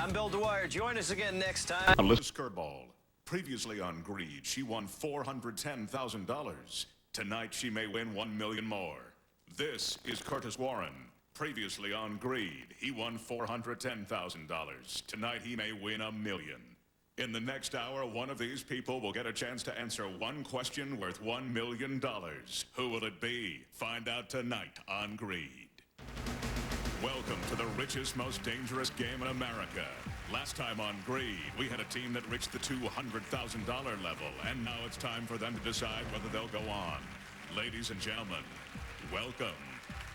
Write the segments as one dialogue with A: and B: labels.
A: I'm Bill Dwyer. Join us again next time.
B: Skirball. Previously on Greed, she won $410,000. Tonight, she may win $1 million more. This is Curtis Warren. Previously on Greed, he won $410,000. Tonight, he may win $1 million. In the next hour, one of these people will get a chance to answer one question worth $1 million. Who will it be? Find out tonight on Greed. Welcome to the richest, most dangerous game in America. Last time on Greed, we had a team that reached the $200,000 level, and now it's time for them to decide whether they'll go on. Ladies and gentlemen, welcome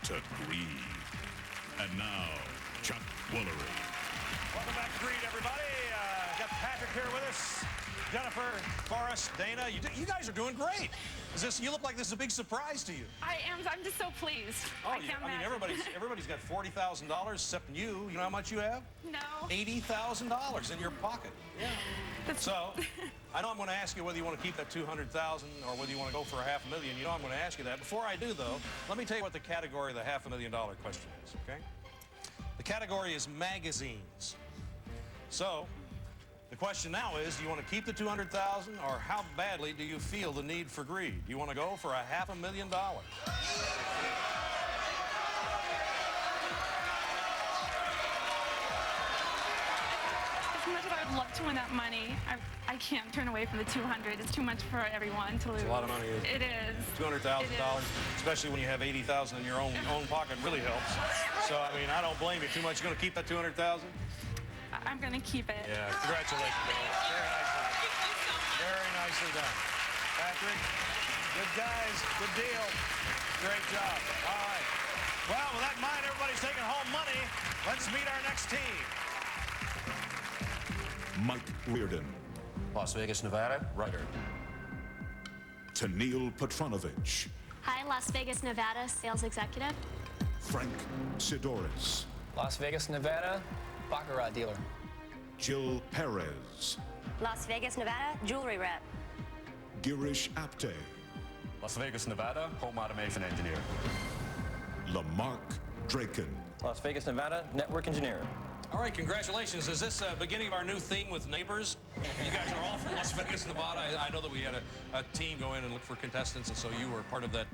B: to Greed. And now, Chuck Woolery.
C: Welcome back to Greed, everybody. Got Patrick here with us, Jennifer, Forrest, Dana. You guys are doing great. You look like this is a big surprise to you.
D: I am. I'm just so pleased.
C: Oh,
D: I can't imagine.
C: everybody's got $40,000 except you. You know how much you have?
D: No.
C: $80,000 in your pocket. Yeah. So, I know I'm going to ask you whether you want to keep that $200,000 or whether you want to go for $500,000. You know I'm going to ask you that. Before I do, though, let me tell you what the category of the $500,000 question is, okay? The category is magazines. So, the question now is, do you want to keep the $200,000 or how badly do you feel the need for greed? Do you want to go for $500,000?
D: As much as I would love to win that money, I can't turn away from the 200. It's too much for everyone to lose.
C: It's a lot of money.
D: It is.
C: $200,000, especially when you have $80,000 in your own pocket, really helps. So, I mean, I don't blame you too much. You're going to keep that $200,000?
D: I'm going to keep it.
C: Yeah, congratulations, Dana. Very nicely done. Patrick, good guys, good deal. Great job. All right. Well, with that in mind, everybody's taking home money. Let's meet our next team.
B: Mike Reardon.
E: Las Vegas, Nevada, writer.
B: Tennille Petronovich.
F: Hi, Las Vegas, Nevada, sales executive.
B: Frank Sidoris.
G: Las Vegas, Nevada, baccarat dealer.
B: Jill Perez.
H: Las Vegas, Nevada, jewelry rep.
B: Girish Apte.
I: Las Vegas, Nevada, home automation engineer.
B: LaMarc Draken.
G: Las Vegas, Nevada, network engineer.
C: All right, congratulations. Is this beginning of our new thing with neighbors? You guys are all from Las Vegas, Nevada. I know that we had a team go in and look for contestants, and so you were part of that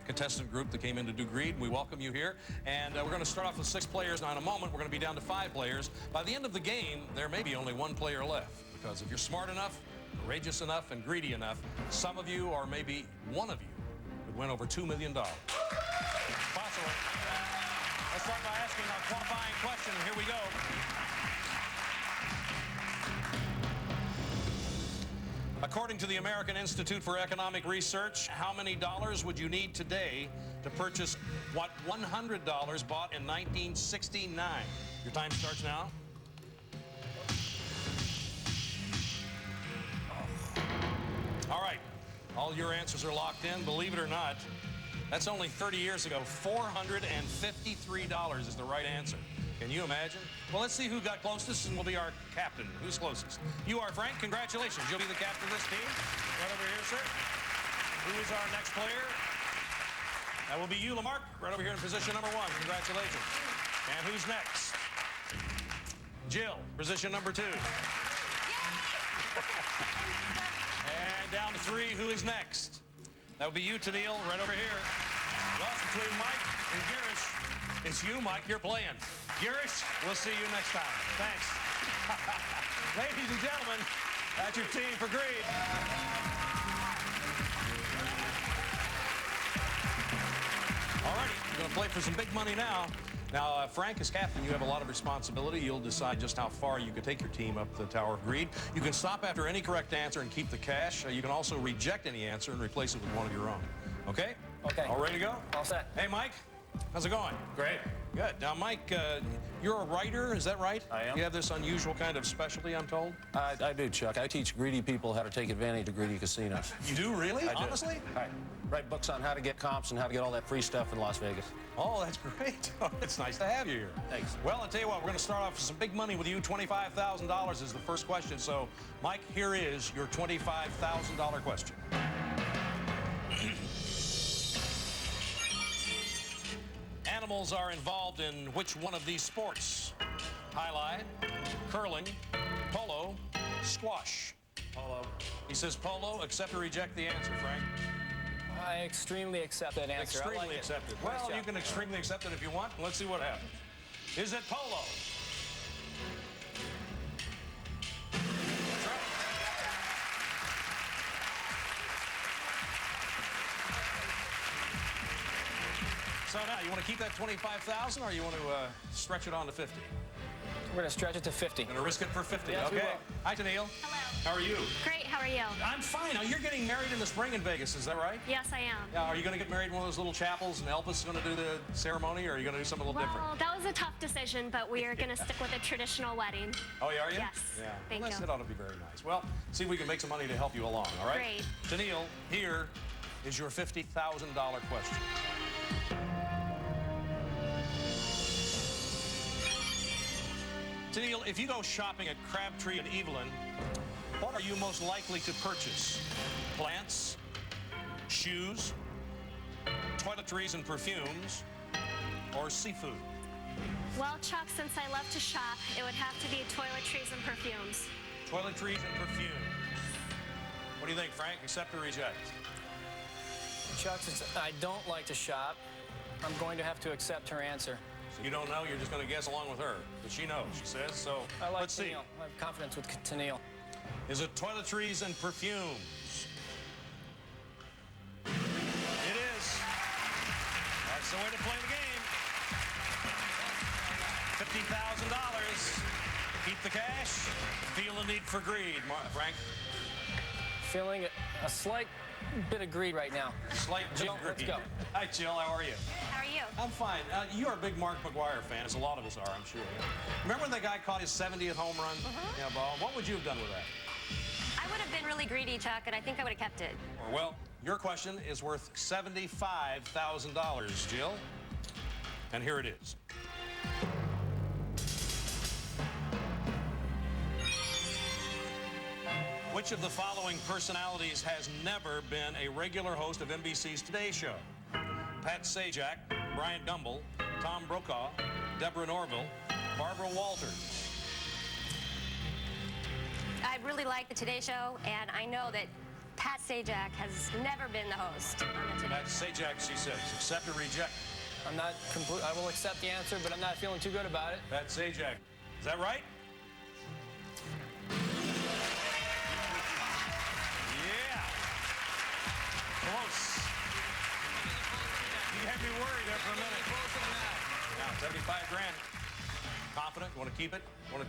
C: contestant group that came in to do Greed. We welcome you here. And we're going to start off with 6 players. Now, in a moment, we're going to be down to 5 players. By the end of the game, there may be only 1 player left, because if you're smart enough, courageous enough, and greedy enough, some of you, or maybe one of you, would win over $2 million. Possible. Let's start by asking our qualifying question. Here we go. According to the American Institute for Economic Research, how many dollars would you need today to purchase what $100 bought in 1969? Your time starts now. All right. All your answers are locked in. Believe it or not, that's only 30 years ago. $453 is the right answer. Can you imagine? Well, let's see who got closest and will be our captain. Who's closest? You are, Frank. Congratulations. You'll be the captain of this team. Right over here, sir. Who is our next player? That will be you, LaMarc, right over here in position number 1. Congratulations. And who's next? Jill, position number 2. And down to 3, who is next? That would be you, Tennille, right over here. Lost between Mike and Girish. It's you, Mike, you're playing. Girish, we'll see you next time. Thanks. Ladies and gentlemen, that's your team for Greed. All righty, we're going to play for some big money now. Now, Frank, as captain, you have a lot of responsibility. You'll decide just how far you can take your team up the Tower of Greed. You can stop after any correct answer and keep the cash. You can also reject any answer and replace it with one of your own. Okay?
G: Okay.
C: All ready to go?
G: All set.
C: Hey, Mike. How's it going?
I: Great.
C: Good. Now, Mike, you're a writer, is that right?
E: I am.
C: You have this unusual kind of specialty, I'm told?
E: I do, Chuck. I teach greedy people how to take advantage of greedy casinos.
C: You do, really?
E: I do.
C: Honestly?
E: I write books on how to get comps and how to get all that free stuff in Las Vegas.
C: Oh, that's great. It's nice to have you here.
E: Thanks.
C: Well, I'll tell you what, we're going to start off with some big money with you. $25,000 is the first question. So, Mike, here is your $25,000 question. Animals are involved in which one of these sports? Highlight, curling. bowling, polo, squash.
A: Polo.
C: He says polo. Accept or reject the answer, Frank?
G: I extremely accept that answer.
C: Extremely
G: I like
C: accept it.
G: Nice
C: Well,
G: job.
C: you can extremely accept it if you want. Let's see what happens. Is it polo? That's right. So now, you want to keep that 25,000, or you want to stretch it on to 50?
G: We're going to stretch it to 50.
C: Going to risk it for 50.
G: Yes, we
C: Okay.
G: will.
C: Hi, Tennille.
F: Hello.
C: How are you?
F: Great, how are you?
C: I'm fine. Now, you're getting married in the spring in Vegas, is that right?
F: Yes, I am.
C: Yeah, are you going to get married in one of those little chapels and Elvis is going to do the ceremony, or are you going to do something a little different?
F: Well, that was a tough decision, but we are going to stick with a traditional wedding.
C: Oh, yeah, are you?
F: Yes.
C: Yeah.
F: Thank
C: well,
F: you.
C: That ought to be very nice. Well, see if we can make some money to help you along, all right?
F: Great.
C: Tennille, here is your $50,000 question. Tennille, if you go shopping at Crabtree and Evelyn, what are you most likely to purchase? Plants, shoes, toiletries and perfumes, or seafood?
F: Well, Chuck, since I love to shop, it would have to be toiletries and perfumes.
C: Toiletries and perfume. What do you think, Frank? Accept or reject?
G: Chuck, since I don't like to shop, I'm going to have to accept her answer.
C: So you don't know, you're just going to guess along with her. But she knows, she says. So
G: I like
C: let's see.
G: Tennille. I have confidence with Tennille.
C: Is it toiletries and perfumes? It is. That's the way to play the game. $50,000. Keep the cash. Feel the need for greed, Frank.
G: Feeling a slight bit of greed right now.
C: Slight
G: Jill,
C: greed.
G: let's go.
C: Hi, Jill. How are you?
H: How are you?
C: I'm fine. You're a big Mark McGwire fan, as a lot of us are, I'm sure. Remember when that guy caught his 70th home run? Yeah, ball. What would you have done with that?
H: I would have been really greedy, Chuck, and I think I would have kept it.
C: Well, your question is worth $75,000, Jill. And here it is. Which of the following personalities has never been a regular host of NBC's Today Show? Pat Sajak, Brian Gumbel, Tom Brokaw, Deborah Norville, Barbara Walters.
H: I really like the Today Show, and I know that Pat Sajak has never been the host on the Today
C: Pat Sajak, she says. Accept or reject?
G: I'm not complete. I will accept the answer, but I'm not feeling too good about it.
C: Pat Sajak. Is that right? Yeah. Close. You had me worried there for a minute. Now, 75 grand. Confident? Want to keep it? Want to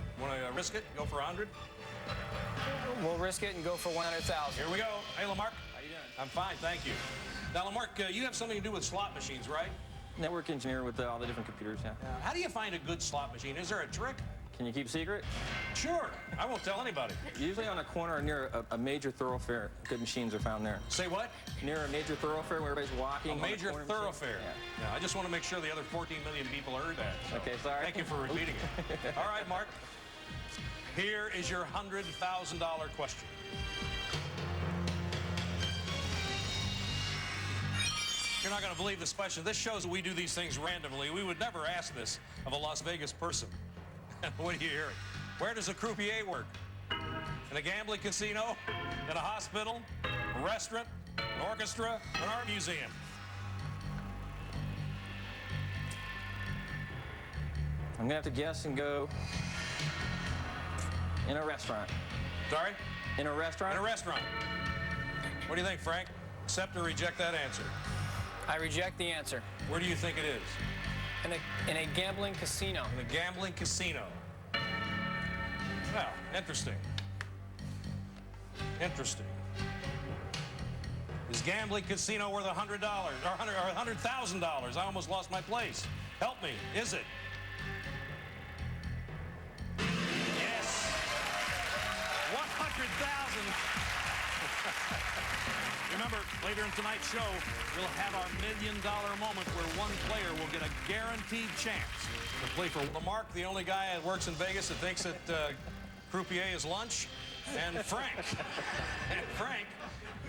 C: risk it? Go for 100?
G: We'll risk it and go for 100,000.
C: Here we go. Hey, LaMarc.
G: How you doing?
C: I'm fine, thank you. Now, LaMarc, you have something to do with slot machines, right?
G: Network engineer with all the different computers, yeah.
C: How do you find a good slot machine? Is there a trick?
G: Can you keep a secret?
C: Sure. I won't tell anybody.
G: Usually on a corner near a major thoroughfare, good machines are found there.
C: Say what?
G: Near a major thoroughfare where everybody's walking.
C: A
G: on the
C: major
G: corner
C: thoroughfare.
G: machine.
C: Yeah, I just want to make sure the other 14 million people heard that. So
G: Okay, sorry.
C: Thank you for repeating it. All right, Mark. Here is your $100,000 question. You're not going to believe this question. This shows that we do these things randomly. We would never ask this of a Las Vegas person. What do you hear? Where does a croupier work? In a gambling casino? In a hospital? A restaurant? An orchestra? An art museum?
G: I'm gonna have to guess and go in a restaurant.
C: Sorry?
G: In a restaurant?
C: In a restaurant. What do you think, Frank? Accept or reject that answer?
G: I reject the answer.
C: Where do you think it is?
G: In a gambling casino.
C: In a gambling casino. Well, interesting. Interesting. Is gambling casino worth $100 or $100,000? I almost lost my place. Help me. Is it? Yes. 100,000. Remember, later in tonight's show, we'll have our $1 million moment where one player will get a guaranteed chance to play for LaMarc, the only guy that works in Vegas that thinks that croupier is lunch. and Frank. And Frank,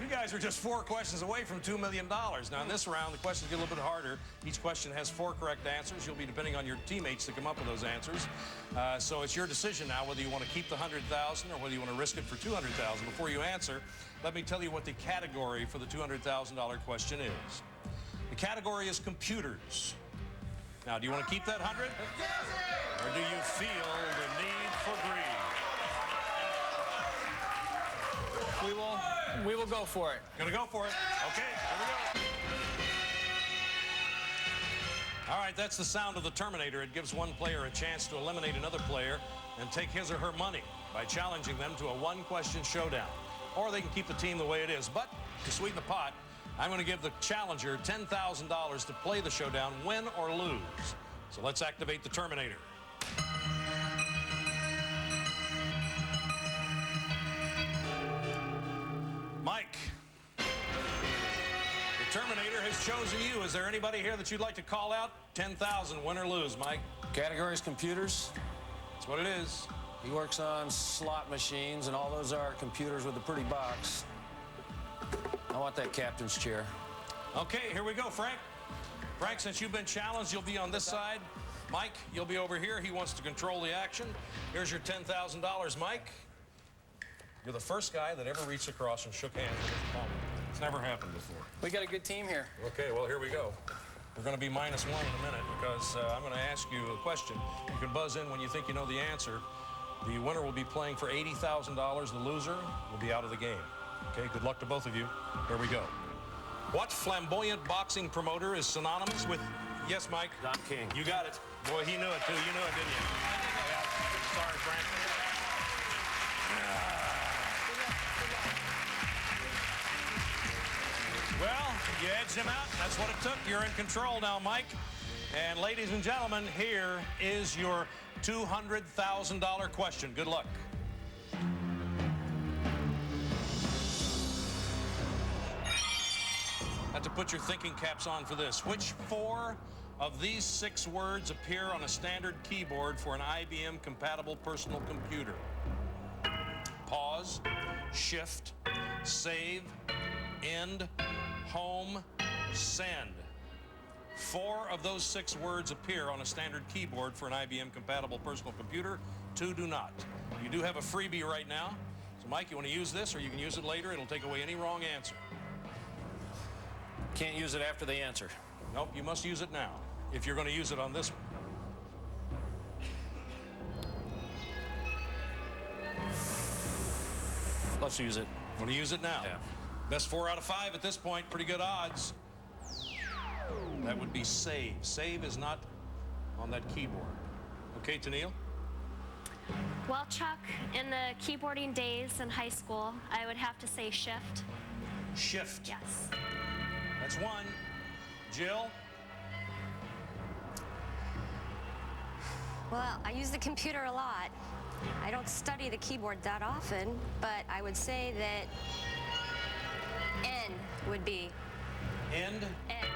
C: you guys are just 4 questions away from $2 million. Now, in this round, the questions get a little bit harder. Each question has 4 correct answers. You'll be depending on your teammates to come up with those answers. So it's your decision now whether you want to keep the $100,000 or whether you want to risk it for $200,000. Before you answer, let me tell you what the category for the $200,000 question is. The category is computers. Now, do you want to keep that 100? Or do you feel the need for greed?
G: We will go for it.
C: Gonna go for it. Okay, here we go. All right, that's the sound of the Terminator. It gives one player a chance to eliminate another player and take his or her money by challenging them to a 1-question showdown. Or they can keep the team the way it is. But to sweeten the pot, I'm going to give the challenger $10,000 to play the showdown, win or lose. So let's activate the Terminator. Mike, the Terminator has chosen you. Is there anybody here that you'd like to call out? 10,000, win or lose, Mike.
E: Category is computers.
C: That's what it is.
E: He works on slot machines, and all those are computers with a pretty box. I want that captain's chair.
C: Okay, here we go, Frank. Frank, since you've been challenged, you'll be on this side. Mike, you'll be over here. He wants to control the action. Here's your $10,000, Mike. You're the first guy that ever reached across and shook hands with his opponent. It's never happened before.
G: We got a good team here.
C: Okay, well, here we go. We're going to be -1 in a minute because I'm going to ask you a question. You can buzz in when you think you know the answer. The winner will be playing for $80,000. The loser will be out of the game. Okay, good luck to both of you. Here we go. What flamboyant boxing promoter is synonymous with... Yes, Mike?
E: Don King.
C: You got it. Boy, he knew it, too. You knew it, didn't you? Yeah. Sorry, Frank. Well, you edged him out. That's what it took. You're in control now, Mike. And ladies and gentlemen, here is your $200,000 question. Good luck. Have to put your thinking caps on for this. Which 4 of these 6 words appear on a standard keyboard for an IBM-compatible personal computer? Pause, shift, save, end, home, send. 4 of those 6 words appear on a standard keyboard for an IBM-compatible personal computer. 2 do not. You do have a freebie right now. So, Mike, you want to use this, or you can use it later. It'll take away any wrong answer.
E: Can't use it after the answer.
C: Nope, you must use it now, if you're going to use it on this one.
E: Let's use it.
C: Want to use it now?
E: Yeah.
C: Best 4 out of 5 at this point. Pretty good odds. That would be save. Save is not on that keyboard. Okay, Tennille?
F: Well, Chuck, in the keyboarding days in high school, I would have to say shift.
C: Shift.
F: Yes.
C: That's 1. Jill?
H: Well, I use the computer a lot. I don't study the keyboard that often, but I would say that N would be.
C: End?
H: N.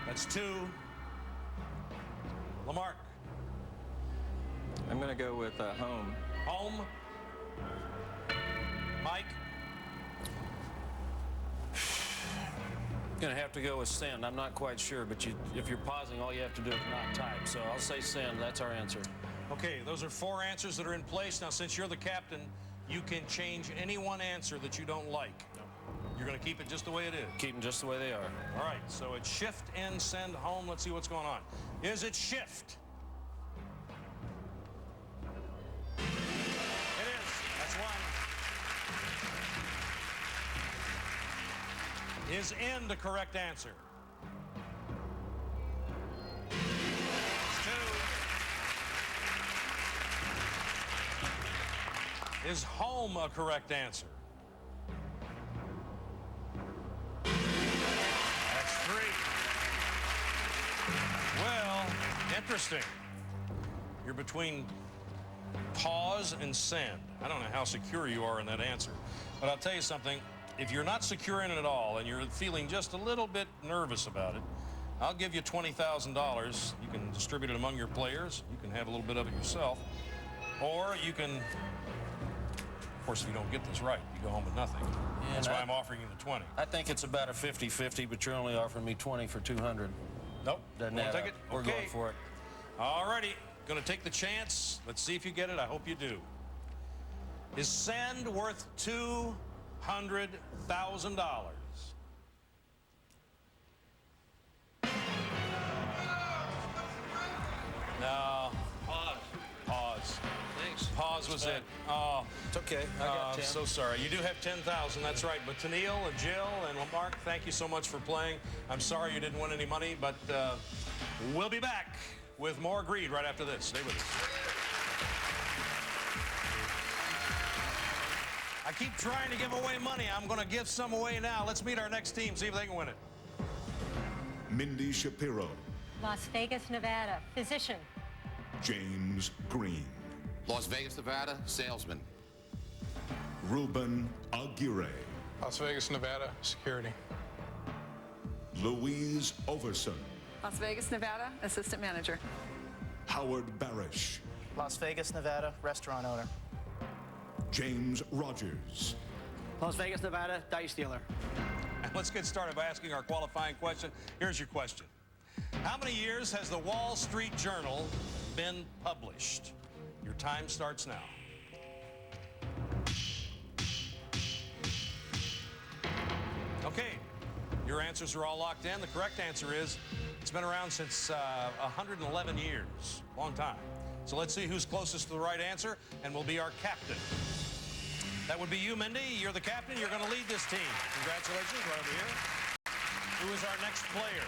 C: That's 2. LaMarc?
J: I'm going to go with home.
C: Home? Mike?
E: Gonna have to go with send. I'm not quite sure, but if you're pausing, all you have to do is not type. So I'll say send. That's our answer.
C: Okay, those are 4 answers that are in place. Now, since you're the captain, you can change any one answer that you don't like. You're going to keep it just the way it is.
E: Keep them just the way they are.
C: All right, so it's shift, end, send, home. Let's see what's going on. Is it shift? It is. That's 1. Is end the correct answer? It's 2. Is home a correct answer? That's 3. Well, interesting. You're between pause and send. I don't know how secure you are in that answer, but I'll tell you something. If you're not secure in it at all and you're feeling just a little bit nervous about it, I'll give you $20,000. You can distribute it among your players. You can have a little bit of it yourself. Or you can course, if you don't get this right, you go home with nothing. That's why I'm offering you the 20.
E: I think it's about a 50-50, but you're only offering me 20 for 200.
C: Nope.
E: Doesn't
C: Won't
E: add
C: take
E: up.
C: it?
E: We're
C: Okay.
E: going for it.
C: All righty. Going to take the chance. Let's see if you get it. I hope you do. Is sand worth $200,000? No. Pause.
E: Thanks.
C: Pause was it. Oh,
E: It's okay. I got 10.
C: so sorry. You do have 10,000. That's right. But Tennille and Jill and LaMarc, thank you so much for playing. I'm sorry you didn't win any money, but we'll be back with more Greed right after this. Stay with us. I keep trying to give away money. I'm going to give some away now. Let's meet our next team, see if they can win it.
B: Mindy Shapiro,
K: Las Vegas, Nevada, physician.
B: James Green,
L: Las Vegas, Nevada, salesman.
B: Ruben Aguirre,
M: Las Vegas, Nevada, security.
B: Louise Overson,
N: Las Vegas, Nevada, assistant manager.
B: Howard Barish,
G: Las Vegas, Nevada, restaurant owner.
B: James Rogers,
G: Las Vegas, Nevada, dice dealer.
C: And let's get started by asking our qualifying question. Here's your question. How many years has the Wall Street Journal been published? Your time starts now. Okay, your answers are all locked in. The correct answer is it's been around since 111 years. Long time. So let's see who's closest to the right answer and will be our captain. That would be you, Mindy. You're the captain. You're going to lead this team. Congratulations, right over here. Who is our next player?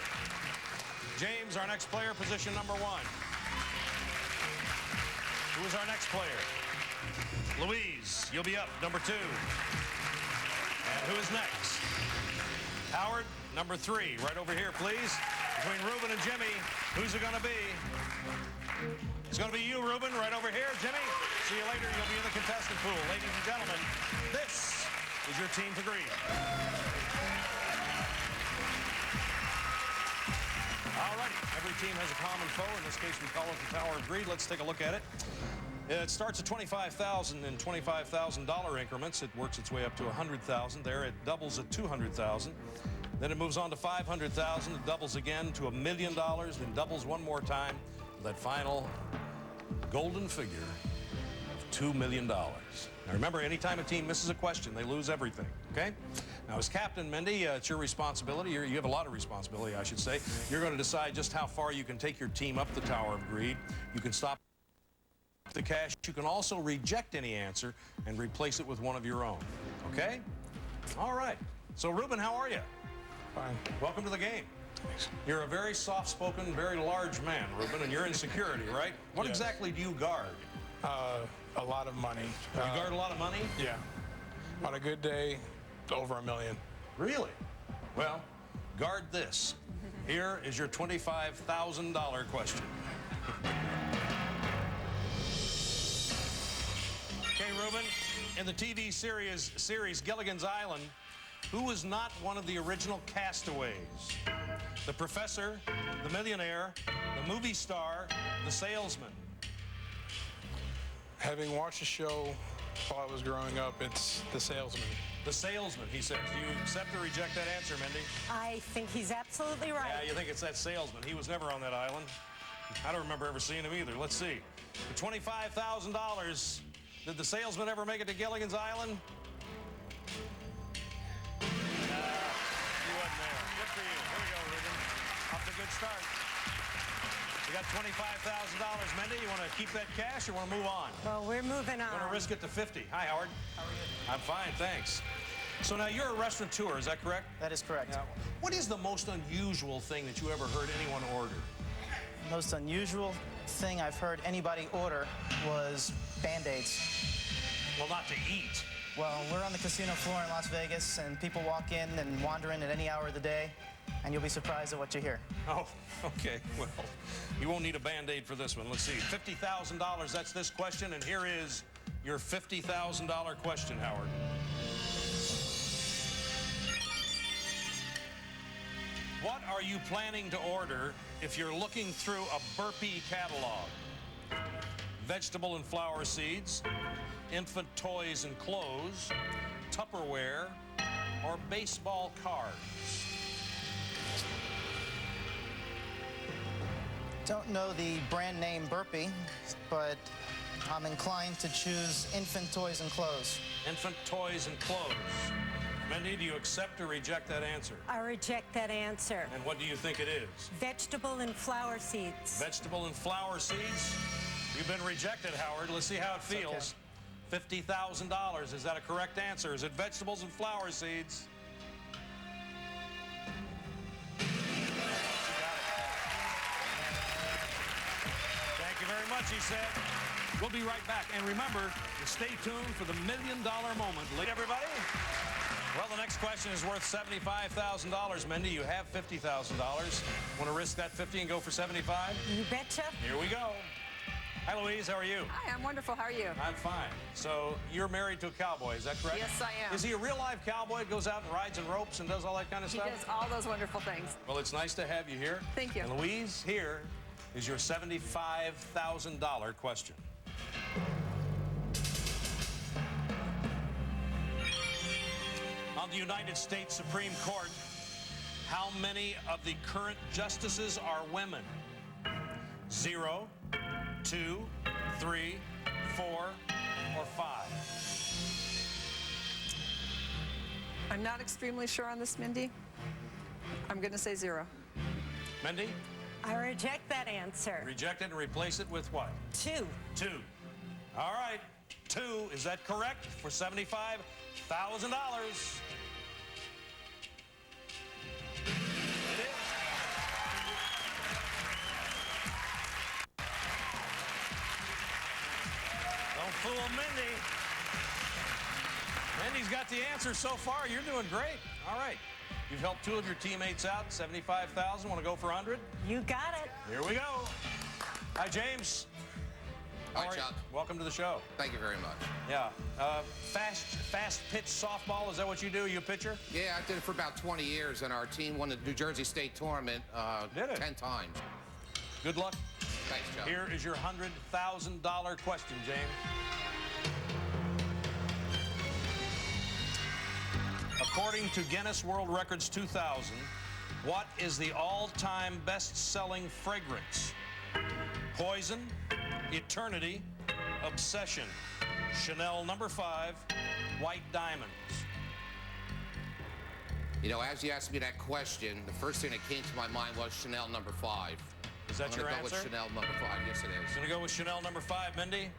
C: James, our next player, position number 1. Who is our next player? Louise, you'll be up, number 2. And who is next? Howard, number 3. Right over here, please. Between Ruben and Jimmy, who's it going to be? It's going to be you, Ruben, right over here. Jimmy, see you later. You'll be in the contestant pool. Ladies and gentlemen, this is your team to greet. All right, every team has a common foe. In this case, we call it the Tower of Greed. Let's take a look at it. It starts at $25,000 in $25,000 increments. It works its way up to $100,000. There, it doubles at $200,000. Then it moves on to $500,000. It doubles again to $1 million, then doubles one more time. That final golden figure of $2 million. Now remember, anytime a team misses a question, they lose everything, okay? Now as captain, Mindy, it's your responsibility. You have a lot of responsibility, I should say. You're going to decide just how far you can take your team up the Tower of Greed. You can stop the cash. You can also reject any answer and replace it with one of your own, okay? All right. So Ruben, how are you?
M: Fine.
C: Welcome to the game. You're a very soft-spoken, very large man, Ruben, and you're in security, right? What
M: Yes.
C: exactly do you guard?
M: A lot of money.
C: You guard a lot of money?
M: Yeah. On a good day, over $1 million.
C: Really? Well, guard this. Here is your $25,000 question. Okay, Ruben, in the TV series Gilligan's Island, who was not one of the original castaways? The professor, the millionaire, the movie star, the salesman.
M: Having watched the show while I was growing up, it's the salesman.
C: The salesman, he says. Do you accept or reject that answer, Mindy?
K: I think he's absolutely right.
C: Yeah, you think it's that salesman. He was never on that island. I don't remember ever seeing him either. Let's see. For $25,000, did the salesman ever make it to Gilligan's Island? You wasn't there. Good for you. Here we go, Ruben. Off to a good start. You got $25,000, Mindy. You want to keep that cash or want to move on?
K: Well, we're moving on.
C: Want to risk it to 50. Hi, Howard. How are you? I'm fine, thanks. So now you're a restaurateur, is that correct?
G: That is correct.
C: Yeah. What is the most unusual thing that you ever heard anyone order?
G: The most unusual thing I've heard anybody order was Band-Aids.
C: Well, not to eat.
G: Well, we're on the casino floor in Las Vegas, and people walk in and wander in at any hour of the day, and you'll be surprised at what you hear.
C: Oh, okay. Well, you won't need a Band-Aid for this one. Let's see. $50,000, that's this question, and here is your $50,000 question, Howard. What are you planning to order if you're looking through a burpee catalog? vegetable and flower seeds, infant toys and clothes, Tupperware, or baseball cards?
G: Don't know the brand name Burpee, but I'm inclined to choose infant toys and clothes.
C: Infant toys and clothes. Mindy, do you accept or reject that answer?
K: I reject that answer.
C: And what do you think it is?
K: Vegetable and flower seeds.
C: Vegetable and flower seeds. You've been rejected, Howard. Let's see how it feels. Okay. $50,000. Is that a correct answer? Is it vegetables and flower seeds? You got it. Thank you very much, he said. We'll be right back. And remember to stay tuned for the $1 million moment. Everybody. Well, the next question is worth $75,000. Mindy, you have $50,000. Want to risk that 50 and go for 75?
K: You betcha.
C: Here we go. Hi, Louise. How are you?
N: Hi, I'm wonderful. How are you?
C: I'm fine. So you're married to a cowboy, is that correct?
N: Yes, I am.
C: Is he a real live cowboy? Goes out and rides in ropes and does all that kind of stuff?
N: He does all those wonderful things.
C: Well, it's nice to have you here.
N: Thank you.
C: And Louise, here is your $75,000 question. On the United States Supreme Court, how many of the current justices are women? 0, 2, 3, 4, or 5?
N: I'm not extremely sure on this, Mindy. I'm going to say 0.
C: Mindy?
K: I reject that answer.
C: Reject it and replace it with what?
K: 2.
C: 2. All right. 2. Is that correct for $75,000? It is. Don't fool Mindy. Mindy's got the answer so far. You're doing great. All right. You've helped 2 of your teammates out. $75,000. Want to go for 100?
K: You got it.
C: Here we go. Hi, James.
L: Hi, Chuck.
C: Welcome to the show.
L: Thank you very much.
C: Yeah. Fast pitch softball, is that what you do? Are you a pitcher?
L: Yeah, I did it for about 20 years, and our team won the New Jersey State Tournament 10 times.
C: Good luck.
L: Thanks, Chuck.
C: Here is your $100,000 question, James. According to Guinness World Records 2000, what is the all-time best-selling fragrance? Poison, Eternity, Obsession, Chanel No. 5, White Diamonds.
L: You know, as you asked me that question, the first thing that came to my mind was Chanel No. 5.
C: Is that your answer?
L: I'm going to go with Chanel No. 5. Yes, it is.
C: Going to go with Chanel No. 5, Mindy?